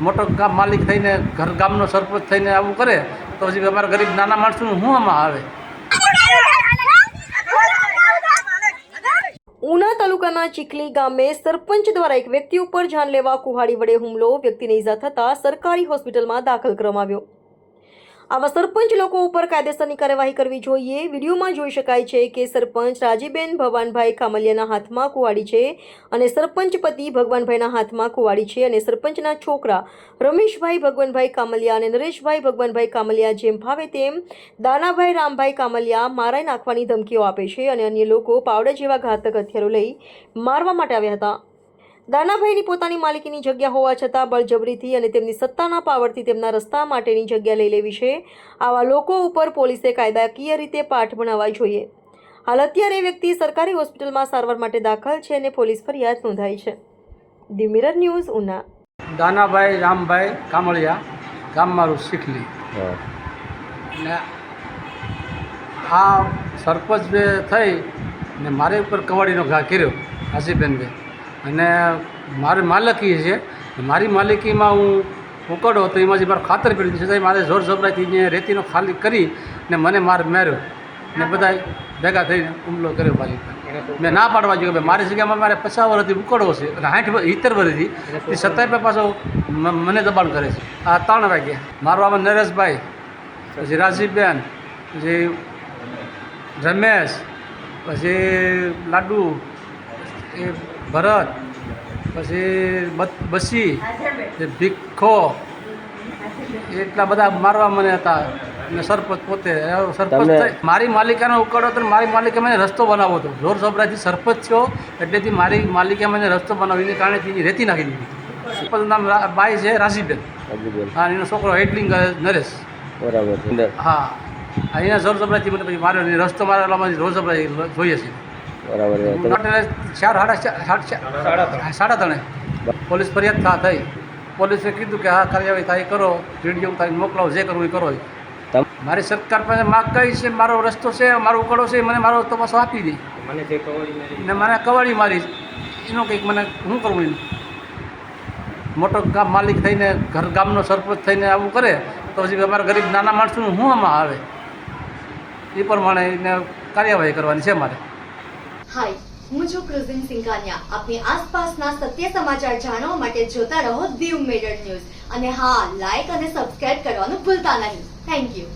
મોટો ગામ માલિક થઈને ઘર ગામનો સરપંચ થઈને આવું કરે તો પછી અમારા ગરીબ નાના માણસોનું શું આમાં આવે? ઉના તાલુકાના ચીખલી ગામે સરપંચ દ્વારા એક વ્યક્તિ ઉપર જાનલેવા કુહાડી વડે હુમલો, વ્યક્તિને ઈજા થતાં સરકારી હોસ્પિટલમાં દાખલ કરવામાં આવ્યો। આવા સરપંચ લોકો ઉપર કાયદેસરની કાર્યવાહી કરવી જોઈએ। વિડીયોમાં જોઈ શકાય છે કે સરપંચ રાજીબેન ભવાનભાઈ કામલિયાના હાથમાં કુહાડી છે અને સરપંચ પતિ ભગવાનભાઈના હાથમાં કુહાડી છે અને સરપંચના છોકરા રમેશભાઈ ભગવાનભાઈ કામલિયા અને નરેશભાઈ ભગવાનભાઈ કામલિયા જેમ ફાવે તેમ દાનાભાઈ રામભાઈ કામલિયા મારાઈ નાખવાની ધમકીઓ આપે છે અને અન્ય લોકો પાવડા જેવા ઘાતક હથિયારો લઈ મારવા માટે આવ્યા હતા। દાનાભાઈની પોતાની માલિકીની જગ્યા હોવા છતાં બળજબરીથી અને તેમની સત્તાના પાવરથી તેમના રસ્તા માટેની જગ્યા લઈ લેવી છે। આવા લોકો ઉપર પોલીસે કાયદાકીય રીતે પાઠ ભણાવવા જોઈએ। હાલ અત્યારે વ્યક્તિ સરકારી હોસ્પિટલમાં સારવાર માટે દાખલ છે અને પોલીસ ફરિયાદ નોંધાઈ છે। The mirror news Una. Danabhai Rambhai Kamaliya, ગામ મારું શીખલી। ને આ સરપંચ થઈ ને મારી ઉપર કવાડીનો ઘા કર્યો આસીબેનભાઈ, અને મારી માલિકી છે, મારી માલિકીમાં હું ઉકળો તો એમાંથી મારે ખાતર પડી છતાં મારે જોર જબરાથી અહીંયા રેતીનો ખાલી કરી ને મને માર્યો ને બધા ભેગા થઈને હુમલો કર્યો મારી ઉપર। મેં ના પાડવા જોઈએ કે મારી જગ્યામાં મારે 50 વર્ષથી ઉકળો છે અને 70 વર્ષથી એ છતાંય પાછો મને દબાણ કરે છે। આ 3 વાગ્યા મારો આમાં નરેશભાઈ, પછી રાજીબેન, પછી રમેશ, પછી લાડુ, એ ભરત, પછી બસી, ભીખો, એટલા બધા મારવા મને હતા। અને સરપંચ પોતે સરપંચ મારી માલિકાનો ઉકાળો હતો, મારી માલિકે મને રસ્તો બનાવો હતો, જોર જબરાથી સરપંચ થયો એટલેથી મારી માલિકે મને રસ્તો બનાવ્યો, એને કારણેથી રેતી નાખી દીધી। સરપંચ નામ બાઈ છે રાશીબેન, હા, એનો છોકરો હેડલિંગ નરેશ, બરાબર, હા, અહીંયા જોર જબરાથી મને પછી માર્યો, રસ્તો મારેલામાં જોર જબરાથી જોઈએ છે, બરાબર। 3:30 પોલીસ ફરિયાદ થઈ, પોલીસે કીધું કે હા કાર્યવાહી થાય કરો, વિડીયો થાય મોકલાવો, જે કરવું એ કરો। મારી સરકાર પાસે માગ કઈ છે, મારો રસ્તો છે, મારો ઉકળો છે, મને મારો રસ્તો પાછો આપી દે ને મને કવાડી મારી, એનો કંઈક મને શું કરવું? એનું મોટો ગામ માલિક થઈને ઘર ગામનો સરપંચ થઈને આવું કરે તો પછી અમારા ગરીબ નાના માણસોનું શું આમાં આવે? એ પ્રમાણે એને કાર્યવાહી કરવાની છે મારે। હાય, હું છું ક્રુઝિન સિંઘાનિયા। આપની આસપાસના સત્ય સમાચાર જાણવા માટે જોતા રહો ધી મિરર ન્યૂઝ, અને હા, લાઈક અને સબસ્ક્રાઇબ કરવાનું ભૂલતા નહીં। Thank you.